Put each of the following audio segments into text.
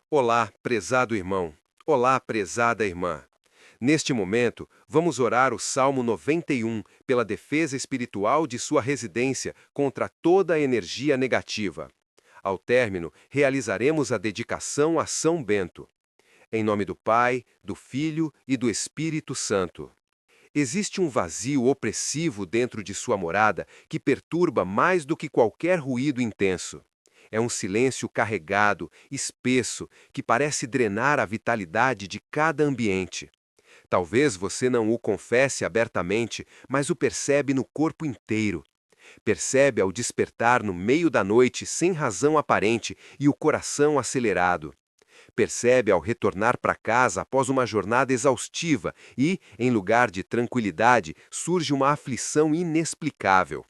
Olá, prezado irmão. Olá, prezada irmã. Neste momento, vamos orar o Salmo 91 pela defesa espiritual de sua residência contra toda a energia negativa. Ao término, realizaremos a dedicação a São Bento. Em nome do Pai, do Filho e do Espírito Santo. Existe um vazio opressivo dentro de sua morada que perturba mais do que qualquer ruído intenso. É um silêncio carregado, espesso, que parece drenar a vitalidade de cada ambiente. Talvez você não o confesse abertamente, mas o percebe no corpo inteiro. Percebe ao despertar no meio da noite sem razão aparente e o coração acelerado. Percebe ao retornar para casa após uma jornada exaustiva e, em lugar de tranquilidade, surge uma aflição inexplicável.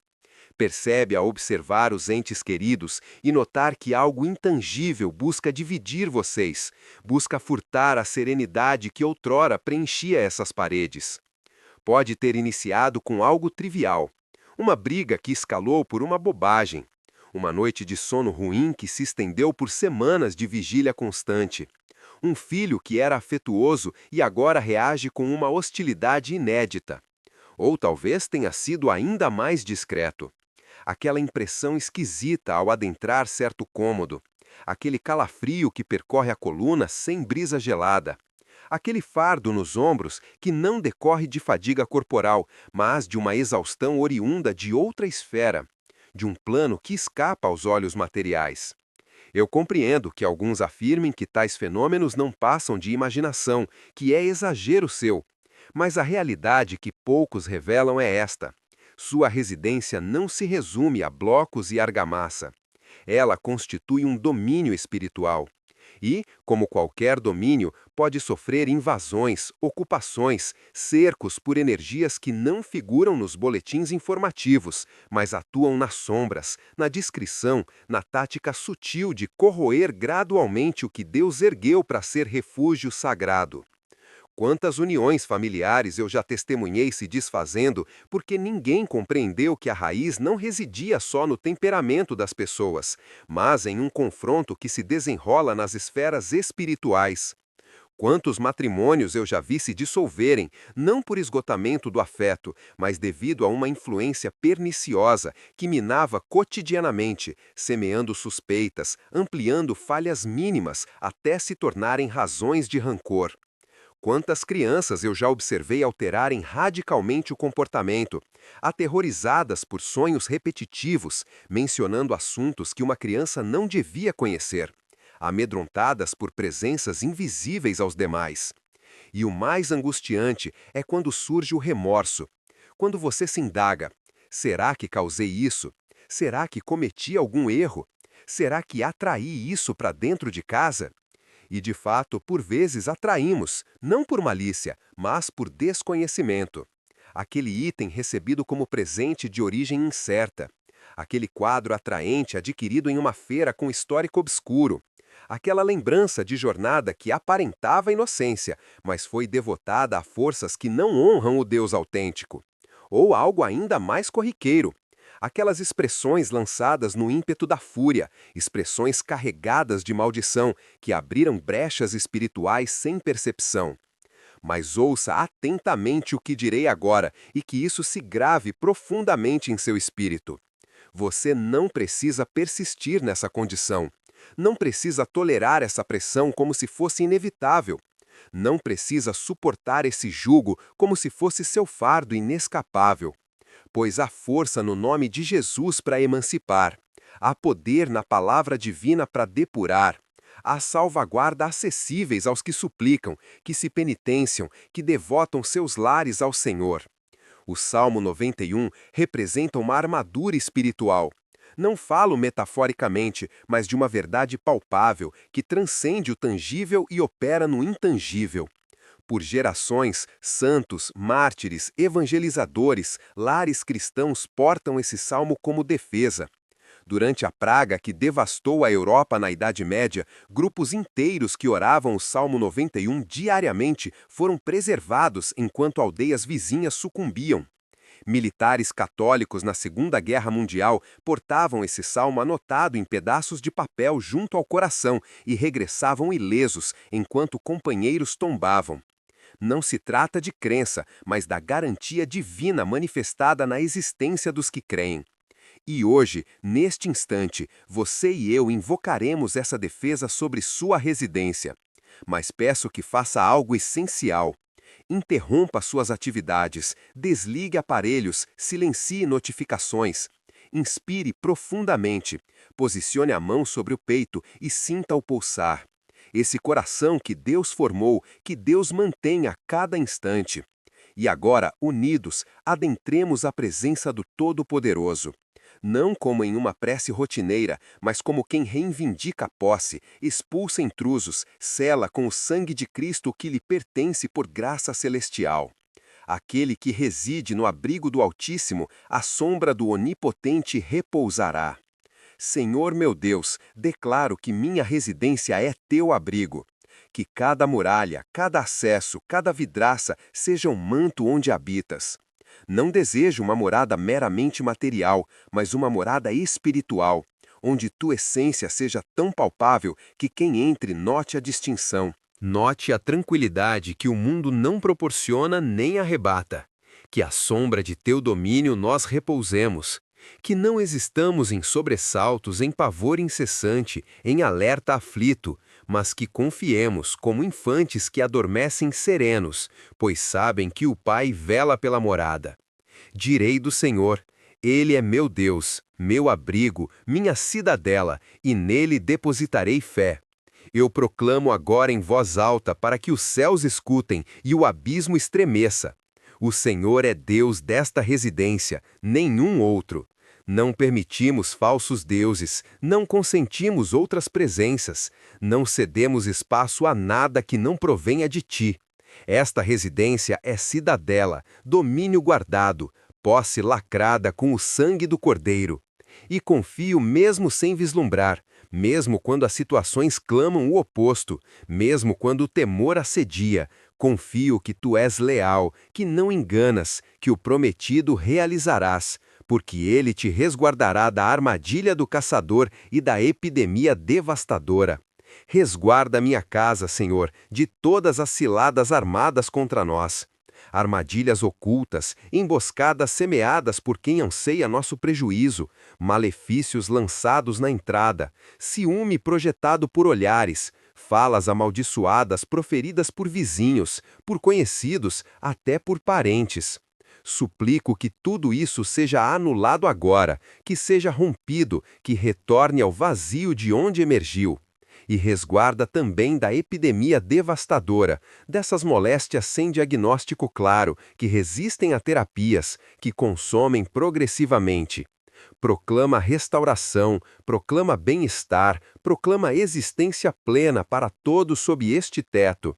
Percebe ao observar os entes queridos e notar que algo intangível busca dividir vocês, busca furtar a serenidade que outrora preenchia essas paredes. Pode ter iniciado com algo trivial, uma briga que escalou por uma bobagem, uma noite de sono ruim que se estendeu por semanas de vigília constante, um filho que era afetuoso e agora reage com uma hostilidade inédita. Ou talvez tenha sido ainda mais discreto. Aquela impressão esquisita ao adentrar certo cômodo, aquele calafrio que percorre a coluna sem brisa gelada, aquele fardo nos ombros que não decorre de fadiga corporal, mas de uma exaustão oriunda de outra esfera, de um plano que escapa aos olhos materiais. Eu compreendo que alguns afirmem que tais fenômenos não passam de imaginação, que é exagero seu, mas a realidade que poucos revelam é esta. Sua residência não se resume a blocos e argamassa. Ela constitui um domínio espiritual. E, como qualquer domínio, pode sofrer invasões, ocupações, cercos por energias que não figuram nos boletins informativos, mas atuam nas sombras, na discrição, na tática sutil de corroer gradualmente o que Deus ergueu para ser refúgio sagrado. Quantas uniões familiares eu já testemunhei se desfazendo porque ninguém compreendeu que a raiz não residia só no temperamento das pessoas, mas em um confronto que se desenrola nas esferas espirituais. Quantos matrimônios eu já vi se dissolverem, não por esgotamento do afeto, mas devido a uma influência perniciosa que minava cotidianamente, semeando suspeitas, ampliando falhas mínimas até se tornarem razões de rancor. Quantas crianças eu já observei alterarem radicalmente o comportamento, aterrorizadas por sonhos repetitivos, mencionando assuntos que uma criança não devia conhecer, amedrontadas por presenças invisíveis aos demais. E o mais angustiante é quando surge o remorso. Quando você se indaga: será que causei isso? Será que cometi algum erro? Será que atraí isso para dentro de casa? E, de fato, por vezes atraímos, não por malícia, mas por desconhecimento. Aquele item recebido como presente de origem incerta. Aquele quadro atraente adquirido em uma feira com histórico obscuro. Aquela lembrança de jornada que aparentava inocência, mas foi devotada a forças que não honram o Deus autêntico. Ou algo ainda mais corriqueiro. Aquelas expressões lançadas no ímpeto da fúria, expressões carregadas de maldição, que abriram brechas espirituais sem percepção. Mas ouça atentamente o que direi agora, e que isso se grave profundamente em seu espírito. Você não precisa persistir nessa condição. Não precisa tolerar essa pressão como se fosse inevitável. Não precisa suportar esse jugo como se fosse seu fardo inescapável. Pois há força no nome de Jesus para emancipar. Há poder na palavra divina para depurar. Há salvaguarda acessíveis aos que suplicam, que se penitenciam, que devotam seus lares ao Senhor. O Salmo 91 representa uma armadura espiritual. Não falo metaforicamente, mas de uma verdade palpável, que transcende o tangível e opera no intangível. Por gerações, santos, mártires, evangelizadores, lares cristãos portam esse salmo como defesa. Durante a praga que devastou a Europa na Idade Média, grupos inteiros que oravam o Salmo 91 diariamente foram preservados enquanto aldeias vizinhas sucumbiam. Militares católicos na Segunda Guerra Mundial portavam esse salmo anotado em pedaços de papel junto ao coração e regressavam ilesos enquanto companheiros tombavam. Não se trata de crença, mas da garantia divina manifestada na existência dos que creem. E hoje, neste instante, você e eu invocaremos essa defesa sobre sua residência. Mas peço que faça algo essencial. Interrompa suas atividades, desligue aparelhos, silencie notificações. Inspire profundamente, posicione a mão sobre o peito e sinta-o pulsar. Esse coração que Deus formou, que Deus mantém a cada instante. E agora, unidos, adentremos a presença do Todo-Poderoso. Não como em uma prece rotineira, mas como quem reivindica a posse, expulsa intrusos, sela com o sangue de Cristo o que lhe pertence por graça celestial. Aquele que reside no abrigo do Altíssimo, à sombra do Onipotente repousará. Senhor meu Deus, declaro que minha residência é teu abrigo. Que cada muralha, cada acesso, cada vidraça seja um manto onde habitas. Não desejo uma morada meramente material, mas uma morada espiritual, onde tua essência seja tão palpável que quem entre note a distinção. Note a tranquilidade que o mundo não proporciona nem arrebata. Que à sombra de teu domínio nós repousemos. Que não existamos em sobressaltos, em pavor incessante, em alerta aflito, mas que confiemos como infantes que adormecem serenos, pois sabem que o Pai vela pela morada. Direi do Senhor, Ele é meu Deus, meu abrigo, minha cidadela, e nele depositarei fé. Eu proclamo agora em voz alta para que os céus escutem e o abismo estremeça. O Senhor é Deus desta residência, nenhum outro. Não permitimos falsos deuses, não consentimos outras presenças, não cedemos espaço a nada que não provenha de ti. Esta residência é cidadela, domínio guardado, posse lacrada com o sangue do Cordeiro. E confio mesmo sem vislumbrar, mesmo quando as situações clamam o oposto, mesmo quando o temor assedia, confio que tu és leal, que não enganas, que o prometido realizarás, porque ele te resguardará da armadilha do caçador e da epidemia devastadora. Resguarda minha casa, Senhor, de todas as ciladas armadas contra nós. Armadilhas ocultas, emboscadas semeadas por quem anseia nosso prejuízo, malefícios lançados na entrada, ciúme projetado por olhares, falas amaldiçoadas proferidas por vizinhos, por conhecidos, até por parentes. Suplico que tudo isso seja anulado agora, que seja rompido, que retorne ao vazio de onde emergiu. E resguarda também da epidemia devastadora, dessas moléstias sem diagnóstico claro, que resistem a terapias, que consomem progressivamente. Proclama restauração, proclama bem-estar, proclama existência plena para todos sob este teto.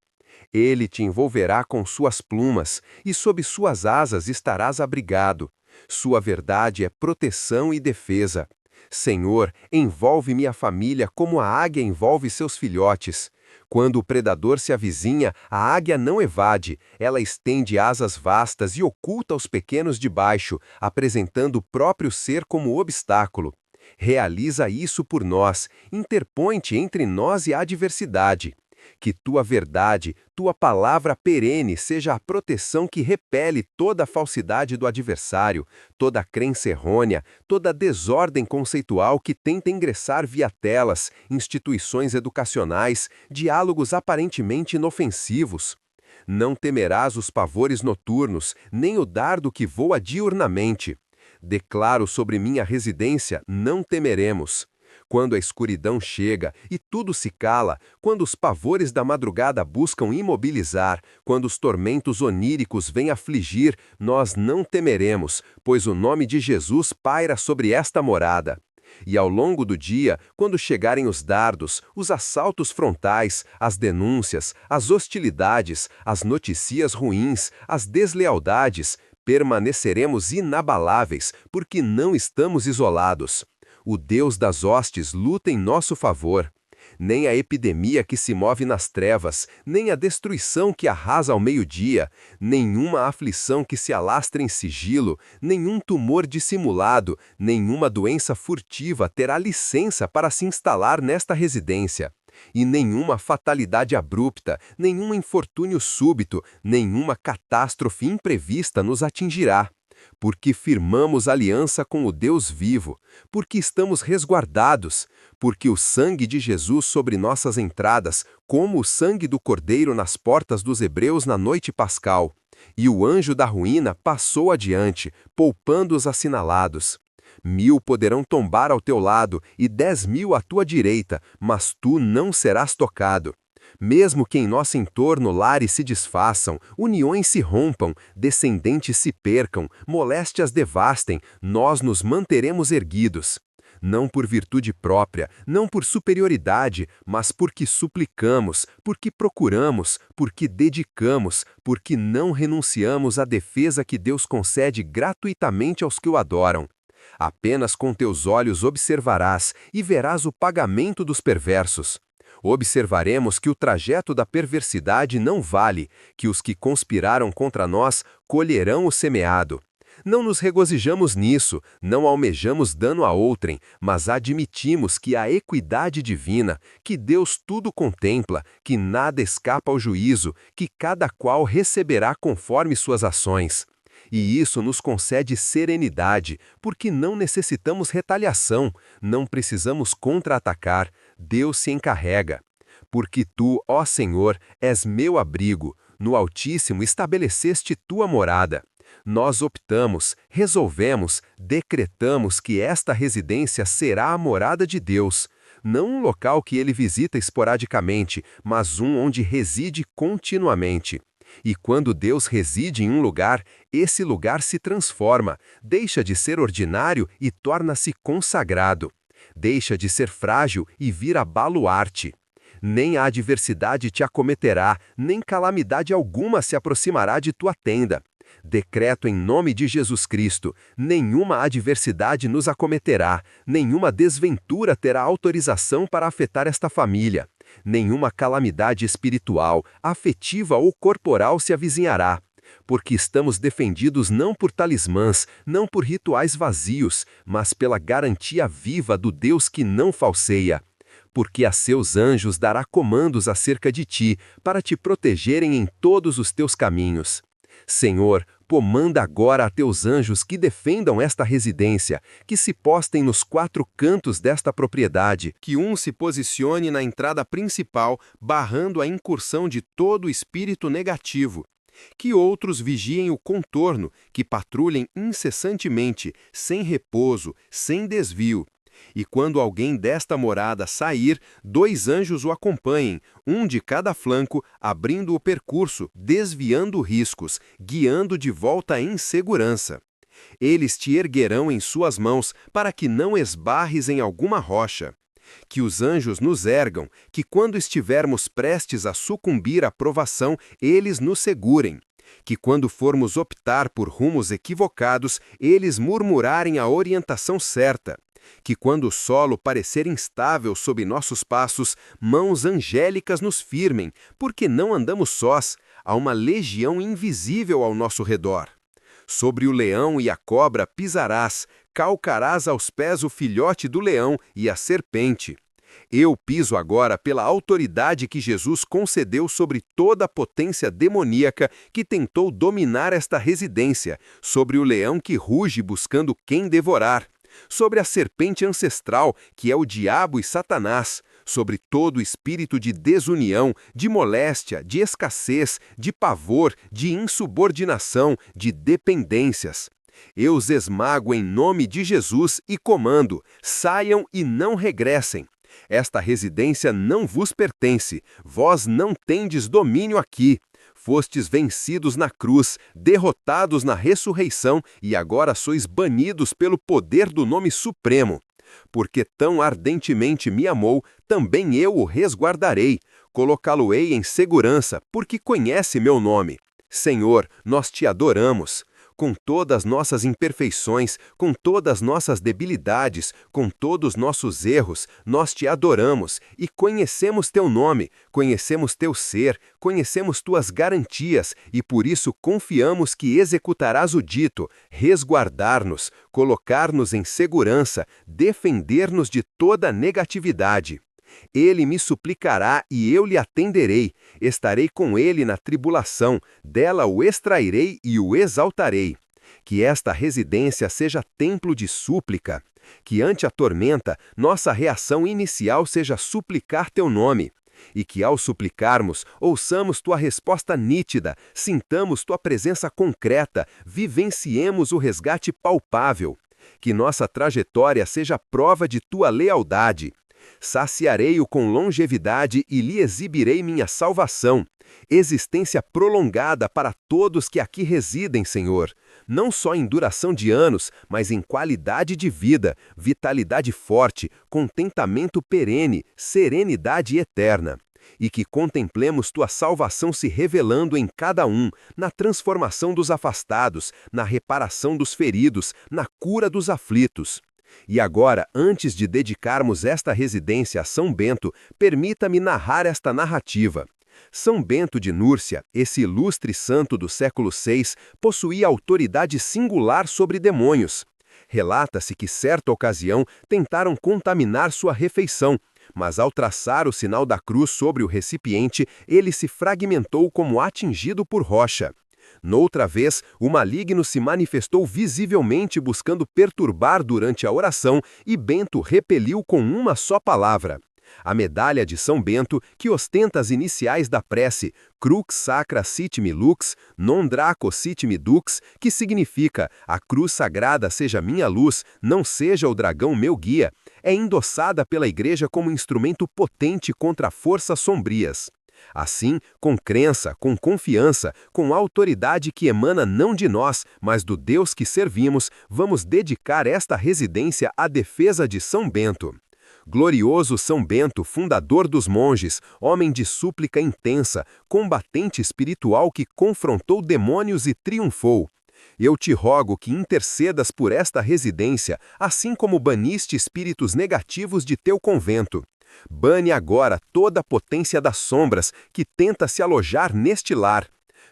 Ele te envolverá com suas plumas, e sob suas asas estarás abrigado. Sua verdade é proteção e defesa. Senhor, envolve minha família como a águia envolve seus filhotes. Quando o predador se avizinha, a águia não evade, ela estende asas vastas e oculta os pequenos debaixo, apresentando o próprio ser como obstáculo. Realiza isso por nós, interpõe-te entre nós e a adversidade. Que tua verdade, tua palavra perene seja a proteção que repele toda a falsidade do adversário, toda a crença errônea, toda a desordem conceitual que tenta ingressar via telas, instituições educacionais, diálogos aparentemente inofensivos. Não temerás os pavores noturnos, nem o dardo que voa diurnamente. Declaro sobre minha residência, não temeremos. Quando a escuridão chega e tudo se cala, quando os pavores da madrugada buscam imobilizar, quando os tormentos oníricos vêm afligir, nós não temeremos, pois o nome de Jesus paira sobre esta morada. E ao longo do dia, quando chegarem os dardos, os assaltos frontais, as denúncias, as hostilidades, as notícias ruins, as deslealdades, permaneceremos inabaláveis, porque não estamos isolados. O Deus das hostes luta em nosso favor. nem a epidemia que se move nas trevas, nem a destruição que arrasa ao meio-dia, nenhuma aflição que se alastra em sigilo, nenhum tumor dissimulado, nenhuma doença furtiva terá licença para se instalar nesta residência. E nenhuma fatalidade abrupta, nenhum infortúnio súbito, nenhuma catástrofe imprevista nos atingirá. Porque firmamos aliança com o Deus vivo, porque estamos resguardados, porque o sangue de Jesus sobre nossas entradas, como o sangue do Cordeiro nas portas dos hebreus na noite pascal, e o anjo da ruína passou adiante, poupando os assinalados. 1000 poderão tombar ao teu lado e 10.000 à tua direita, mas tu não serás tocado. Mesmo que em nosso entorno lares se desfaçam, uniões se rompam, descendentes se percam, moléstias devastem, nós nos manteremos erguidos. Não por virtude própria, não por superioridade, mas porque suplicamos, porque procuramos, porque dedicamos, porque não renunciamos à defesa que Deus concede gratuitamente aos que o adoram. Apenas com teus olhos observarás e verás o pagamento dos perversos. Observaremos que o trajeto da perversidade não vale, que os que conspiraram contra nós colherão o semeado. Não nos regozijamos nisso, não almejamos dano a outrem, mas admitimos que a equidade divina, que Deus tudo contempla, que nada escapa ao juízo, que cada qual receberá conforme suas ações. E isso nos concede serenidade, porque não necessitamos retaliação, não precisamos contra-atacar, Deus se encarrega. Porque tu, ó Senhor, és meu abrigo, no Altíssimo estabeleceste tua morada. Nós optamos, resolvemos, decretamos que esta residência será a morada de Deus, não um local que ele visita esporadicamente, mas um onde reside continuamente. E quando Deus reside em um lugar, esse lugar se transforma, deixa de ser ordinário e torna-se consagrado. Deixa de ser frágil e vira baluarte. Nem a adversidade te acometerá, nem calamidade alguma se aproximará de tua tenda. Decreto em nome de Jesus Cristo, nenhuma adversidade nos acometerá, nenhuma desventura terá autorização para afetar esta família. Nenhuma calamidade espiritual, afetiva ou corporal se avizinhará, porque estamos defendidos não por talismãs, não por rituais vazios, mas pela garantia viva do Deus que não falseia. Porque a seus anjos dará comandos acerca de ti, para te protegerem em todos os teus caminhos. Senhor, comanda agora a teus anjos que defendam esta residência, que se postem nos 4 cantos desta propriedade, que um se posicione na entrada principal, barrando a incursão de todo espírito negativo. Que outros vigiem o contorno, que patrulhem incessantemente, sem repouso, sem desvio. E quando alguém desta morada sair, 2 anjos o acompanhem, um de cada flanco, abrindo o percurso, desviando riscos, guiando de volta em segurança. Eles te erguerão em suas mãos, para que não esbarres em alguma rocha. Que os anjos nos ergam, que quando estivermos prestes a sucumbir à provação, eles nos segurem. Que quando formos optar por rumos equivocados, eles murmurarem a orientação certa. Que quando o solo parecer instável sob nossos passos, mãos angélicas nos firmem, porque não andamos sós, há uma legião invisível ao nosso redor. Sobre o leão e a cobra pisarás, calcarás aos pés o filhote do leão e a serpente. Eu piso agora pela autoridade que Jesus concedeu sobre toda a potência demoníaca que tentou dominar esta residência, sobre o leão que ruge buscando quem devorar, sobre a serpente ancestral, que é o diabo e Satanás, sobre todo espírito de desunião, de moléstia, de escassez, de pavor, de insubordinação, de dependências. Eu os esmago em nome de Jesus e comando, saiam e não regressem. Esta residência não vos pertence, vós não tendes domínio aqui. Fostes vencidos na cruz, derrotados na ressurreição e agora sois banidos pelo poder do nome supremo. Porque tão ardentemente me amou, também eu o resguardarei, colocá-lo-ei em segurança, porque conhece meu nome. Senhor, nós te adoramos. com todas nossas imperfeições, com todas nossas debilidades, com todos nossos erros, nós te adoramos e conhecemos teu nome, conhecemos teu ser, conhecemos tuas garantias e por isso confiamos que executarás o dito, resguardar-nos, colocar-nos em segurança, defender-nos de toda negatividade. Ele me suplicará e eu lhe atenderei. Estarei com ele na tribulação, dela o extrairei e o exaltarei. Que esta residência seja templo de súplica. Que ante a tormenta, nossa reação inicial seja suplicar teu nome. E que ao suplicarmos, ouçamos tua resposta nítida, sintamos tua presença concreta, vivenciemos o resgate palpável. Que nossa trajetória seja prova de tua lealdade. Saciarei-o com longevidade e lhe exibirei minha salvação. Existência prolongada para todos que aqui residem, Senhor. Não só em duração de anos, mas em qualidade de vida, vitalidade forte, contentamento perene, serenidade eterna. E que contemplemos tua salvação se revelando em cada um, na transformação dos afastados, na reparação dos feridos, na cura dos aflitos. E agora, antes de dedicarmos esta residência a São Bento, permita-me narrar esta narrativa. São Bento de Núrcia, esse ilustre santo do século VI, possuía autoridade singular sobre demônios. Relata-se que, certa ocasião, tentaram contaminar sua refeição, mas ao traçar o sinal da cruz sobre o recipiente, ele se fragmentou como atingido por rocha. Noutra vez, o maligno se manifestou visivelmente buscando perturbar durante a oração e Bento repeliu com uma só palavra. A medalha de São Bento, que ostenta as iniciais da prece Crux Sacra Sit Me Lux, Non Draco Sit Me Dux, que significa a cruz sagrada seja minha luz, não seja o dragão meu guia, é endossada pela Igreja como instrumento potente contra forças sombrias. Assim, com crença, com confiança, com autoridade que emana não de nós, mas do Deus que servimos, vamos dedicar esta residência à defesa de São Bento. Glorioso São Bento, fundador dos monges, homem de súplica intensa, combatente espiritual que confrontou demônios e triunfou. Eu te rogo que intercedas por esta residência, assim como baniste espíritos negativos de teu convento. Bane agora toda a potência das sombras que tenta se alojar neste lar.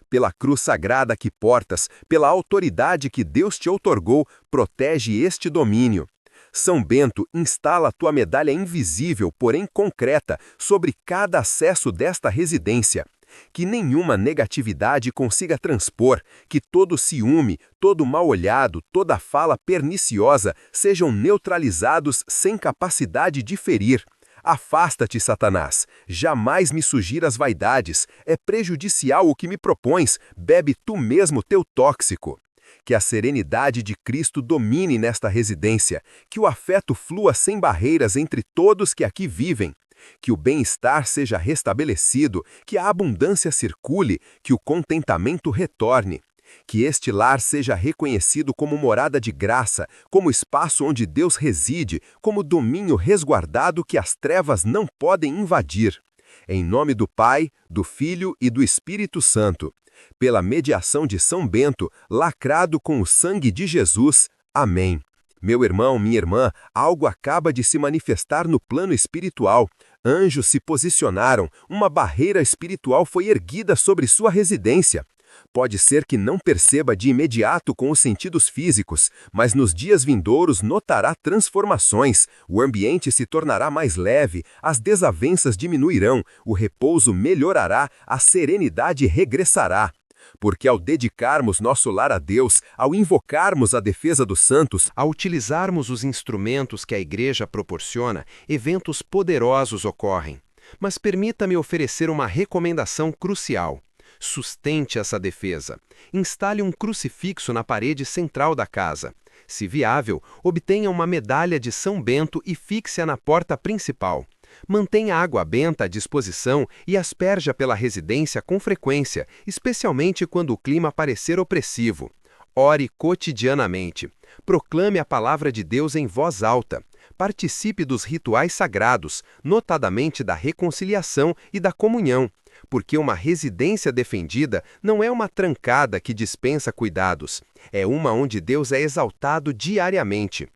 Pela cruz sagrada que portas, pela autoridade que Deus te outorgou, protege este domínio. São Bento, instala tua medalha invisível, porém concreta, sobre cada acesso desta residência. Que nenhuma negatividade consiga transpor, que todo ciúme, todo mal-olhado, toda fala perniciosa sejam neutralizados sem capacidade de ferir. Afasta-te, Satanás, jamais me sugiras vaidades, é prejudicial o que me propões, bebe tu mesmo teu tóxico. Que a serenidade de Cristo domine nesta residência, que o afeto flua sem barreiras entre todos que aqui vivem, que o bem-estar seja restabelecido, que a abundância circule, que o contentamento retorne. Que este lar seja reconhecido como morada de graça, como espaço onde Deus reside, como domínio resguardado que as trevas não podem invadir. Em nome do Pai, do Filho e do Espírito Santo. Pela mediação de São Bento, lacrado com o sangue de Jesus. Amém. Meu irmão, minha irmã, algo acaba de se manifestar no plano espiritual. Anjos se posicionaram, uma barreira espiritual foi erguida sobre sua residência. Pode ser que não perceba de imediato com os sentidos físicos, mas nos dias vindouros notará transformações, o ambiente se tornará mais leve, as desavenças diminuirão, o repouso melhorará, a serenidade regressará. Porque ao dedicarmos nosso lar a Deus, ao invocarmos a defesa dos santos, ao utilizarmos os instrumentos que a Igreja proporciona, eventos poderosos ocorrem. Mas permita-me oferecer uma recomendação crucial. Sustente essa defesa. Instale um crucifixo na parede central da casa. Se viável, obtenha uma medalha de São Bento e fixe-a na porta principal. Mantenha água benta à disposição e asperja pela residência com frequência, especialmente quando o clima parecer opressivo. Ore cotidianamente. Proclame a palavra de Deus em voz alta. Participe dos rituais sagrados, notadamente da reconciliação e da comunhão. Porque uma residência defendida não é uma trancada que dispensa cuidados, é uma onde Deus é exaltado diariamente.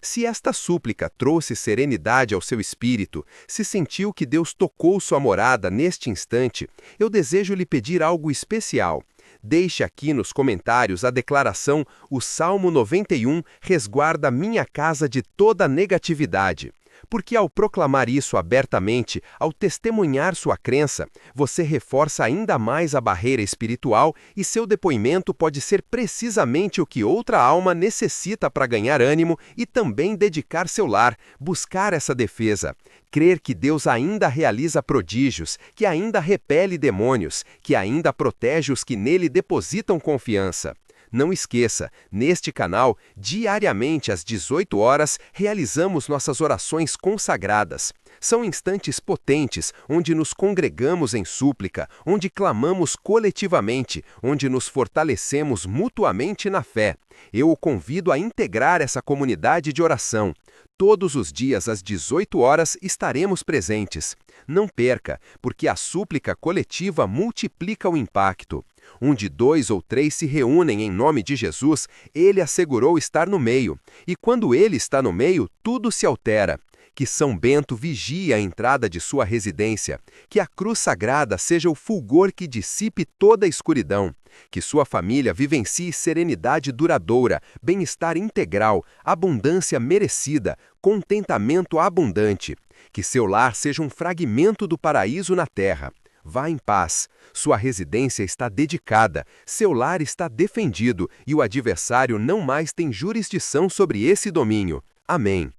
Se esta súplica trouxe serenidade ao seu espírito, se sentiu que Deus tocou sua morada neste instante, eu desejo lhe pedir algo especial. Deixe aqui nos comentários a declaração: o Salmo 91 resguarda minha casa de toda negatividade. Porque ao proclamar isso abertamente, ao testemunhar sua crença, você reforça ainda mais a barreira espiritual e seu depoimento pode ser precisamente o que outra alma necessita para ganhar ânimo e também dedicar seu lar, buscar essa defesa. Crer que Deus ainda realiza prodígios, que ainda repele demônios, que ainda protege os que nele depositam confiança. Não esqueça, neste canal, diariamente às 18 horas, realizamos nossas orações consagradas. São instantes potentes, onde nos congregamos em súplica, onde clamamos coletivamente, onde nos fortalecemos mutuamente na fé. Eu o convido a integrar essa comunidade de oração. Todos os dias às 18 horas estaremos presentes. Não perca, porque a súplica coletiva multiplica o impacto. Onde 2 ou 3 se reúnem em nome de Jesus, ele assegurou estar no meio. E quando ele está no meio, tudo se altera. Que São Bento vigie a entrada de sua residência. Que a cruz sagrada seja o fulgor que dissipe toda a escuridão. Que sua família vivencie serenidade duradoura, bem-estar integral, abundância merecida, contentamento abundante. Que seu lar seja um fragmento do paraíso na terra. Vá em paz. Sua residência está dedicada, seu lar está defendido e o adversário não mais tem jurisdição sobre esse domínio. Amém.